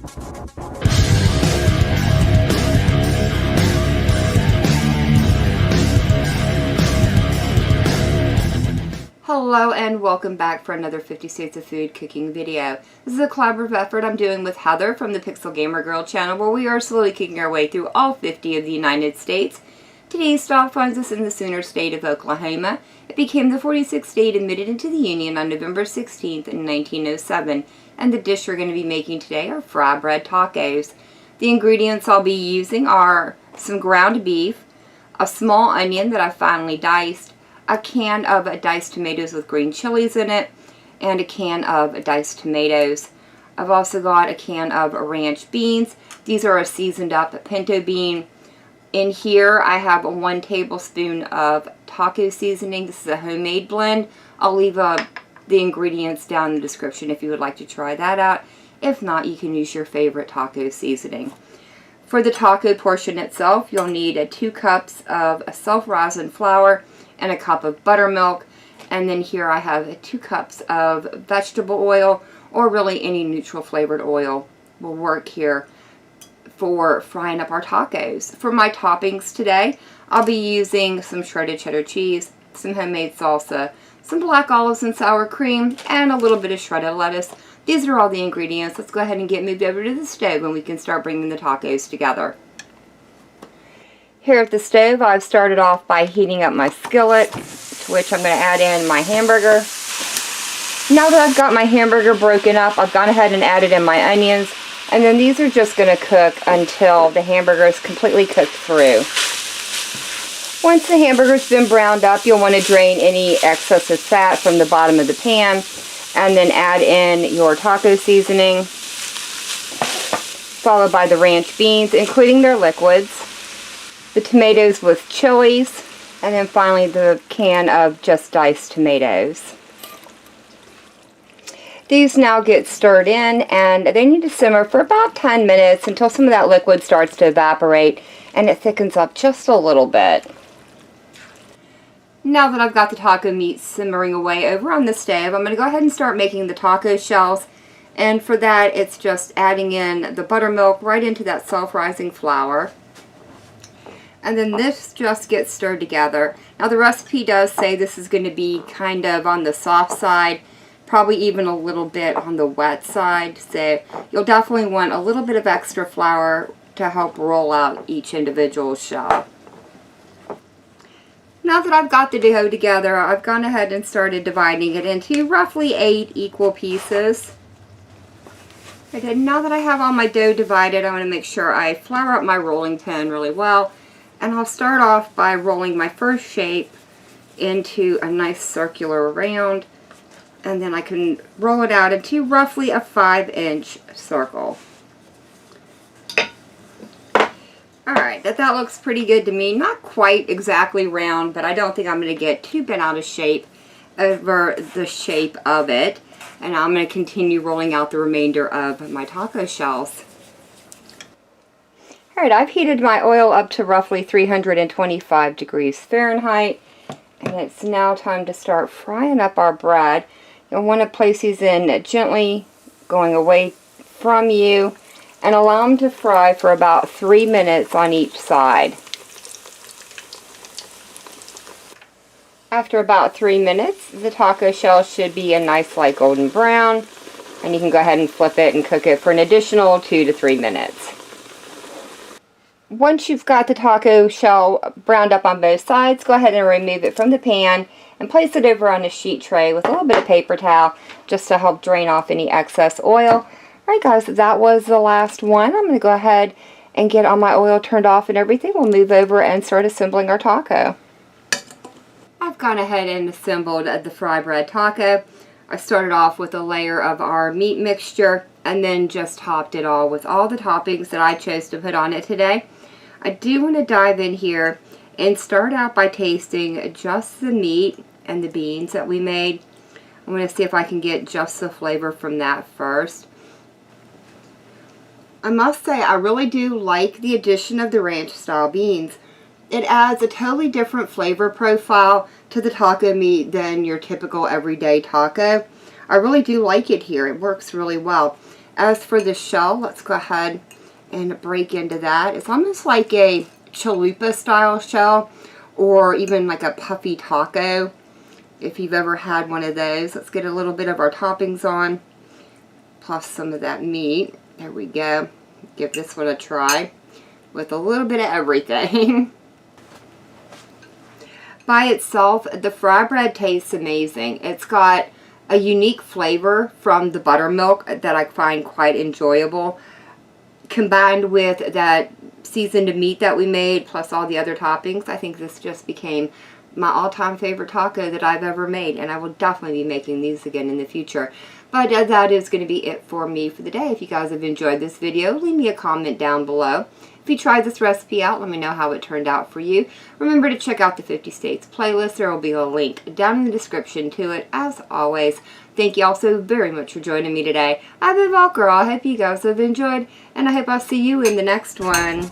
Hello and welcome back for another 50 States of Food cooking video. This is a collaborative effort I'm doing with Heather from the Pixel Gamer Girl channel, where we are slowly cooking our way through all 50 of the United States. Today's stop finds us in the Sooner State of Oklahoma. It became the 46th state admitted into the Union on November 16th in 1907, and the dish we're going to be making today are fry bread tacos. The ingredients I'll be using are some ground beef, a small onion that I finely diced, a can of diced tomatoes with green chilies in it, and a can of diced tomatoes. I've also got a can of ranch beans. These are a seasoned up pinto bean. In here I have 1 tablespoon of taco seasoning. This is a homemade blend. I'll leave the ingredients down in the description if you would like to try that out. If not, you can use your favorite taco seasoning. For the taco portion itself, you'll need 2 cups of self-rising flour and a cup of buttermilk. And then here I have 2 cups of vegetable oil, or really any neutral flavored oil will work here for frying up our tacos. For my toppings today, I'll be using some shredded cheddar cheese, some homemade salsa, some black olives and sour cream, and a little bit of shredded lettuce. These are all the ingredients. Let's go ahead and get moved over to the stove and we can start bringing the tacos together. Here at the stove, I've started off by heating up my skillet, to which I'm going to add in my hamburger. Now that I've got my hamburger broken up, I've gone ahead and added in my onions. And then these are just going to cook until the hamburger is completely cooked through. Once the hamburger's been browned up, you'll want to drain any excess of fat from the bottom of the pan. And then add in your taco seasoning, followed by the ranch beans, including their liquids, the tomatoes with chilies, and then finally the can of just diced tomatoes. These now get stirred in, and they need to simmer for about 10 minutes until some of that liquid starts to evaporate and it thickens up just a little bit. Now that I've got the taco meat simmering away over on the stove, I'm going to go ahead and start making the taco shells. And for that, it's just adding in the buttermilk right into that self-rising flour. And then this just gets stirred together. Now the recipe does say this is going to be kind of on the soft side, probably even a little bit on the wet side. So you'll definitely want a little bit of extra flour to help roll out each individual shell. Now that I've got the dough together, I've gone ahead and started dividing it into roughly 8 equal pieces. Okay, now that I have all my dough divided, I'm going to make sure I flour up my rolling pin really well. And I'll start off by rolling my first shape into a nice circular round. And then I can roll it out into roughly a 5-inch circle. Alright, that looks pretty good to me. Not quite exactly round, but I don't think I'm going to get too bent out of shape over the shape of it. And I'm going to continue rolling out the remainder of my taco shells. Alright, I've heated my oil up to roughly 325 degrees Fahrenheit. And it's now time to start frying up our bread. You'll want to place these in gently, going away from you, and allow them to fry for about 3 minutes on each side. After about 3 minutes, the taco shell should be a nice light golden brown, and you can go ahead and flip it and cook it for an additional 2 to 3 minutes. Once you've got the taco shell browned up on both sides, go ahead and remove it from the pan and place it over on a sheet tray with a little bit of paper towel just to help drain off any excess oil. Alright guys, that was the last one. I'm going to go ahead and get all my oil turned off and everything. We'll move over and start assembling our taco. I've gone ahead and assembled the fry bread taco. I started off with a layer of our meat mixture and then just topped it all with all the toppings that I chose to put on it today. I do want to dive in here and start out by tasting just the meat and the beans that we made. I'm going to see if I can get just the flavor from that first. I must say I really do like the addition of the ranch style beans. It adds a totally different flavor profile to the taco meat than your typical everyday taco. I really do like it here. It works really well. As for the shell, let's go ahead and break into that. It's almost like a chalupa style shell, or even like a puffy taco, if you've ever had one of those. Let's get a little bit of our toppings on, plus some of that meat. There we go. Give this one a try with a little bit of everything. By itself, the fry bread tastes amazing. It's got a unique flavor from the buttermilk that I find quite enjoyable, combined with that seasoned meat that we made, plus all the other toppings. I think this just became my all-time favorite taco that I've ever made, and I will definitely be making these again in the future. But that is going to be it for me for the day. If you guys have enjoyed this video, leave me a comment down below. If you tried this recipe out, let me know how it turned out for you. Remember to check out the 50 States playlist. There will be a link down in the description to it. As always, thank you all so very much for joining me today. I've been Valkyra. I hope you guys have enjoyed, and I hope I'll see you in the next one.